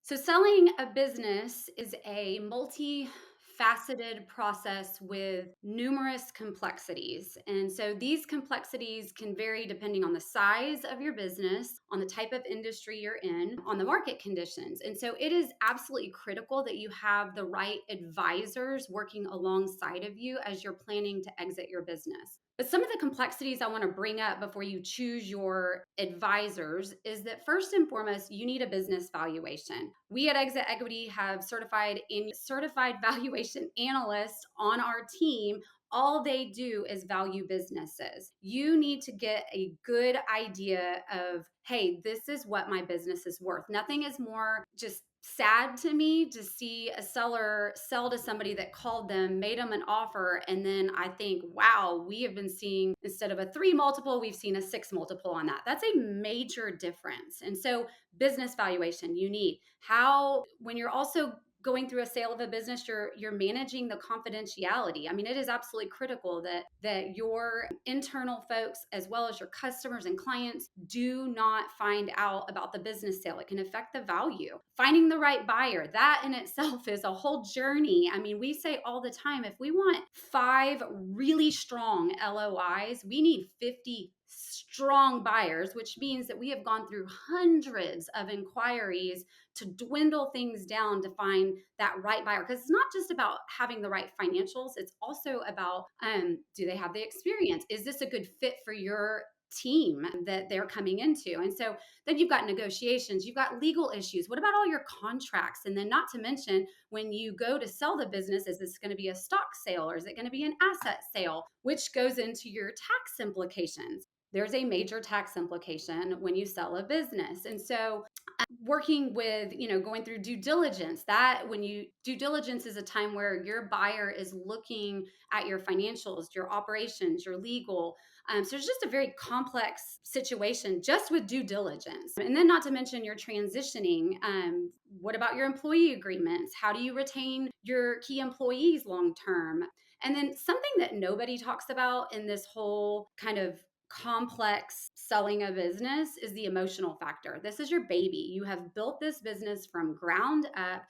So, selling a business is a multifaceted process with numerous complexities. And so, these complexities can vary depending on the size of your business, on the type of industry you're in, on the market conditions. And so, it is absolutely critical that you have the right advisors working alongside of you as you're planning to exit your business. But some of the complexities I want to bring up before you choose your advisors is that first and foremost, you need a business valuation. We at Exit Equity have certified valuation analysts on our team. All they do is value businesses. You need to get a good idea of, hey, this is what my business is worth. Nothing is more just sad to me to see a seller sell to somebody that called them, made them an offer, and then I think, wow, we have been seeing instead of a 3 multiple, we've seen a 6 multiple on that. That's a major difference. And so business valuation you need. How when you're also going through a sale of a business, you're managing the confidentiality. I mean, it is absolutely critical that your internal folks as well as your customers and clients do not find out about the business sale. It can affect the value. Finding the right buyer, that in itself is a whole journey. I mean, we say all the time, if we want 5 really strong LOIs, we need 50 strong buyers, which means that we have gone through hundreds of inquiries to dwindle things down to find that right buyer. Because it's not just about having the right financials, it's also about do they have the experience? Is this a good fit for your team that they're coming into? And so then you've got negotiations, you've got legal issues. What about all your contracts? And then, not to mention, when you go to sell the business, is this going to be a stock sale or is it going to be an asset sale, which goes into your tax implications? There's a major tax implication when you sell a business. And so working with, going through due diligence, that when you due diligence is a time where your buyer is looking at your financials, your operations, your legal. So it's just a very complex situation just with due diligence. And then, not to mention, you're transitioning. What about your employee agreements? How do you retain your key employees long term? And then something that nobody talks about in this whole kind of complex selling a business is the emotional factor. This is your baby. You have built this business from ground up,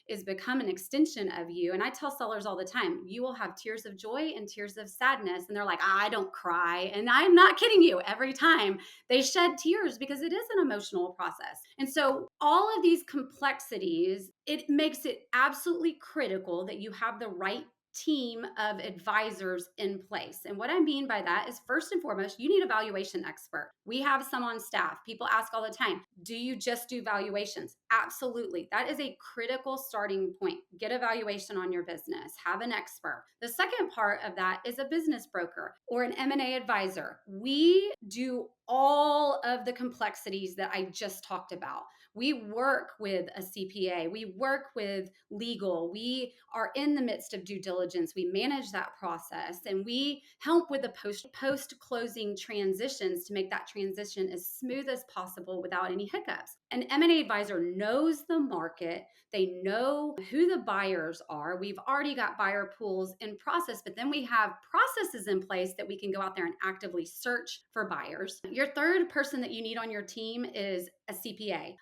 is become an extension of you. And I tell sellers all the time, you will have tears of joy and tears of sadness. And they're like, I don't cry. And I'm not kidding you. Every time they shed tears because it is an emotional process. And so all of these complexities, it makes it absolutely critical that you have the right team of advisors in place. And what I mean by that is, first and foremost, you need a valuation expert. We have some on staff. People ask all the time, do you just do valuations? Absolutely. That is a critical starting point. Get a valuation on your business, have an expert. The second part of that is a business broker or an M&A advisor. We do all of the complexities that I just talked about. We work with a CPA, we work with legal, we are in the midst of due diligence, we manage that process, and we help with the post closing transitions to make that transition as smooth as possible without any hiccups. An M&A advisor knows the market, they know who the buyers are. We've already got buyer pools in process, but then we have processes in place that we can go out there and actively search for buyers. Your third person that you need on your team is a CPA.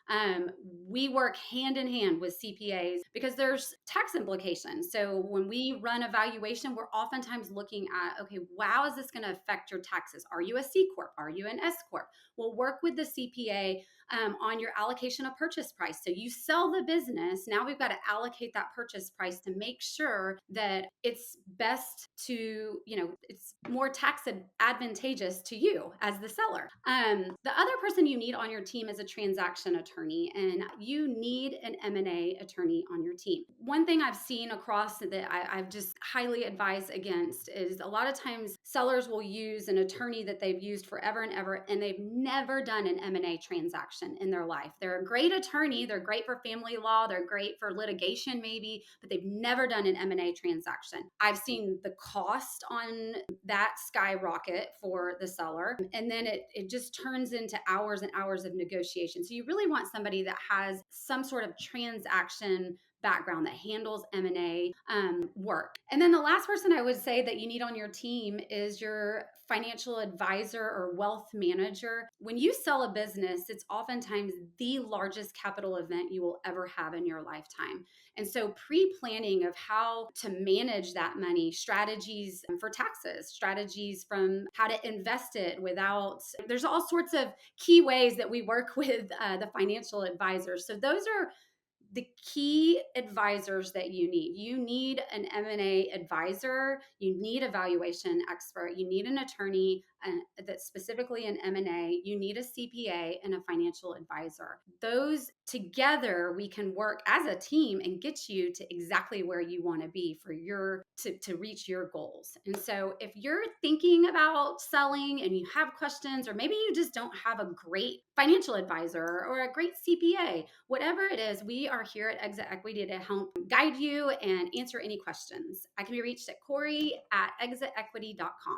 We work hand in hand with CPAs because there's tax implications. So when we run a valuation, we're oftentimes looking at, okay, how is this going to affect your taxes? Are you a C Corp? Are you an S Corp? We'll work with the CPA on your allocation of purchase price. So you sell the business. Now we've got to allocate that purchase price to make sure that it's best to, it's more tax advantageous to you as the seller. The other person you need on your team is a transaction attorney, and you need an M&A attorney on your team. One thing I've seen across that I've just highly advised against is a lot of times sellers will use an attorney that they've used forever and ever, and they've never done an M&A transaction in their life. They're a great attorney, they're great for family law, they're great for litigation maybe, but they've never done an M&A transaction. I've seen the cost on that skyrocket for the seller, and then it just turns into hours and hours of negotiation. So you really want somebody that has some sort of transaction background that handles M&A work. And then the last person I would say that you need on your team is your financial advisor or wealth manager. When you sell a business, it's oftentimes the largest capital event you will ever have in your lifetime. And so, pre planning of how to manage that money, strategies for taxes, strategies from how to invest it without, there's all sorts of key ways that we work with the financial advisors. So, those are the key advisors that you need. You need an M&A advisor, you need a valuation expert, you need an attorney that's specifically in M&A, you need a CPA and a financial advisor. Those together we can work as a team and get you to exactly where you want to be for your to reach your goals. And so if you're thinking about selling and you have questions, or maybe you just don't have a great financial advisor or a great CPA, whatever it is, we are here at Exit Equity to help guide you and answer any questions. I can be reached at Corey at exitequity.com.